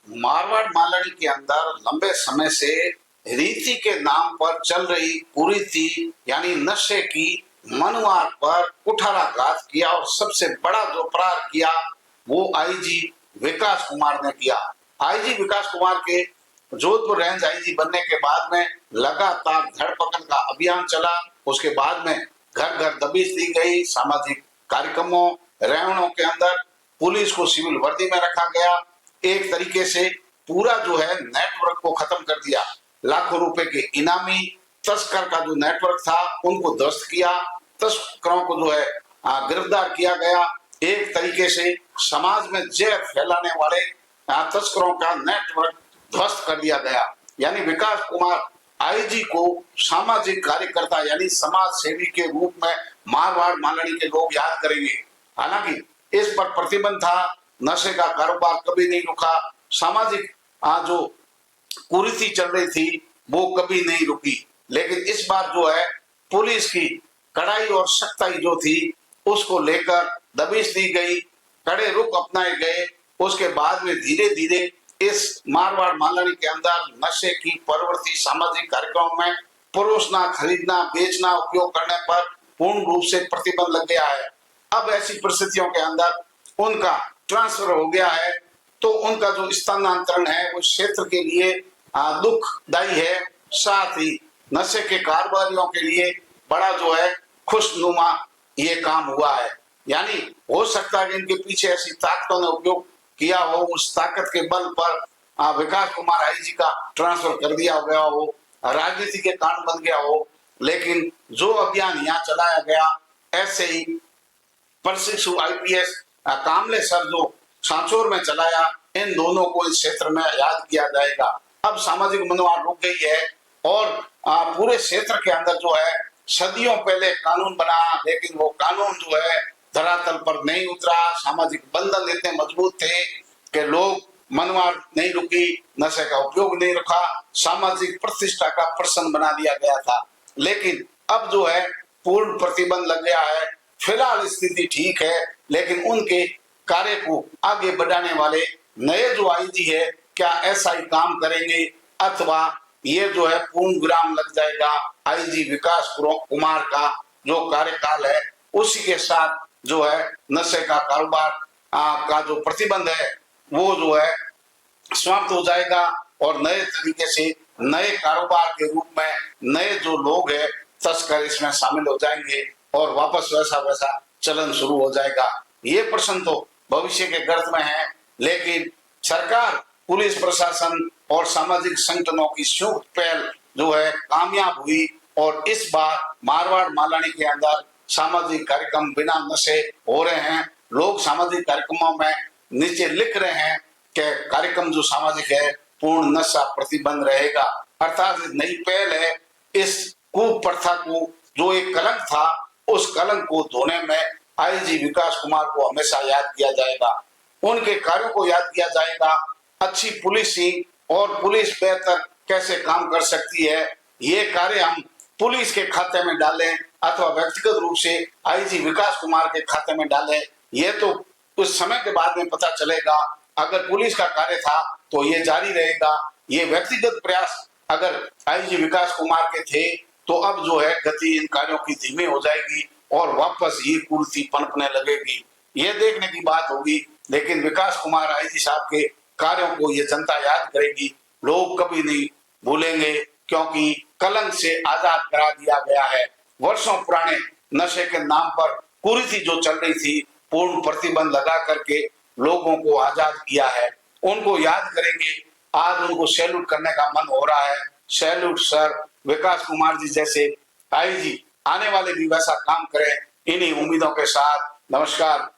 मारवाड़ मालड़ी के अंदर लंबे समय से रीति के नाम पर चल रही कुरीति यानी नशे की मनुवार पर कुठाराघात किया और सबसे बड़ा जो अपराध किया वो आईजी विकास कुमार ने किया। आईजी विकास कुमार के जोधपुर रेंज आईजी बनने के बाद में लगातार धरपकड़ का अभियान चला। उसके बाद में घर घर दबिश दी गई, सामाजिक कार्यक्रमों रैवणों के अंदर पुलिस को सिविल वर्दी में रखा गया। एक तरीके से पूरा जो है नेटवर्क को खत्म कर दिया। लाखों रुपए के इनामी तस्कर का जो नेटवर्क था उनको ध्वस्त किया, तस्करों को जो है गिरफ्तार किया गया। एक तरीके से समाज में जहर फैलाने वाले तस्करों का नेटवर्क ध्वस्त कर दिया गया। यानी विकास कुमार आईजी को सामाजिक कार्यकर्ता यानी समाज सेवी के रूप में मारवाड़ मालड़ी के लोग याद करेंगे। हालांकि इस पर प्रतिबंध था, नशे का कारोबार कभी नहीं रुका, सामाजिक जो कुरीति चल रही थी वो कभी नहीं रुकी। लेकिन इस बार जो है पुलिस की कड़ाई और सख्ताई जो थी उसको लेकर दबिश दी गई, कड़े रुख अपनाए गए। उसके बाद में धीरे धीरे इस मारवाड़ मालड़ी के अंदर नशे की प्रवृत्ति सामाजिक कार्यक्रमों में परोसना, खरीदना, बेचना, उपयोग करने पर पूर्ण रूप से प्रतिबंध लग गया है। अब ऐसी परिस्थितियों के अंदर उनका ट्रांसफर हो गया है, तो उनका जो स्थानांतरण है वो क्षेत्र के लिए दुखदायी है। साथ ही नशे के कारोबारियों के लिए बड़ा जो है खुशनुमा ये काम हुआ है। यानी हो सकता है कि इनके पीछे ऐसी ताकतों ने उपयोग किया हो, उस ताकत के बल पर विकास कुमार आईजी का ट्रांसफर कर दिया गया हो, राजनीति के कारण बन गया हो। लेकिन जो अभियान यहाँ चलाया गया, ऐसे ही प्रशिक्षु आईपीएस कामले सर जो सांचौर में चलाया, इन दोनों को इस क्षेत्र में याद किया जाएगा। अब सामाजिक मनोभाव रुक गई है और पूरे क्षेत्र के अंदर जो है सदियों पहले कानून बना, लेकिन वो कानून जो है धरातल पर नहीं उतरा। सामाजिक बंधन इतने मजबूत थे कि लोग मनमार नहीं रुकी, नशे का उपयोग नहीं रुका, सामाजिक प्रतिष्ठा का प्रश्न बना दिया गया था। लेकिन अब जो है पूर्ण प्रतिबंध लग गया है। फिलहाल स्थिति ठीक है, लेकिन उनके कार्य को आगे बढ़ाने वाले नए जो आईजी है क्या ऐसा ही काम करेंगे अथवा ये जो है पूर्ण विराम लग जाएगा। आईजी विकास कुमार का जो कार्यकाल है उसी के साथ जो है नशे का कारोबार का जो प्रतिबंध है वो जो है समाप्त हो जाएगा और नए तरीके से नए कारोबार के रूप में नए जो लोग हैं तस्कर इसमें शामिल हो जाएंगे और वापस वैसा चलन शुरू हो जाएगा। ये प्रश्न तो भविष्य के गर्त में है, लेकिन सरकार, पुलिस प्रशासन और सामाजिक संगठनों की संयुक्त पहल जो है कामयाब हुई और इस बार मारवाड़ मालड़ी के अंदर सामाजिक कार्यक्रम बिना नशे हो रहे हैं। लोग सामाजिक कार्यक्रमों में नीचे लिख रहे हैं कि कार्यक्रम जो सामाजिक है पूर्ण नशा प्रतिबंध रहेगा। अर्थात नई पहल है। इस कुप्रथा को जो एक कलंक था उस कलंक को धोने में आईजी विकास कुमार को हमेशा याद किया जाएगा, उनके कार्यों को याद किया जाएगा। अच्छी पुलिसिंग और पुलिस बेहतर कैसे काम कर सकती है ये कार्य हम पुलिस के खाते में डालें अथवा व्यक्तिगत रूप से आईजी विकास कुमार के खाते में डालें, ये तो कुछ समय के बाद में पता चलेगा। अगर पुलिस का कार्य था तो ये जारी रहेगा। ये व्यक्तिगत प्रयास अगर आईजी विकास कुमार के थे तो अब जो है गति इन कार्यों की धीमी हो जाएगी और वापस ये कुर्सी पनपने लगेगी। ये देखने की बात होगी। लेकिन विकास कुमार आईजी साहब के कार्यों को ये जनता याद करेगी, लोग कभी नहीं भूलेंगे, क्योंकि कलंक से आजाद करा दिया गया है। वर्षों पुराने नशे के नाम पर कुरीति जो चल रही थी पूर्ण प्रतिबंध लगा करके लोगों को आजाद किया है। उनको याद करेंगे, आज उनको सैल्यूट करने का मन हो रहा है। सैल्यूट सर, विकास कुमार जी जैसे आईजी आने वाले भी वैसा काम करें, इन्हीं उम्मीदों के साथ नमस्कार।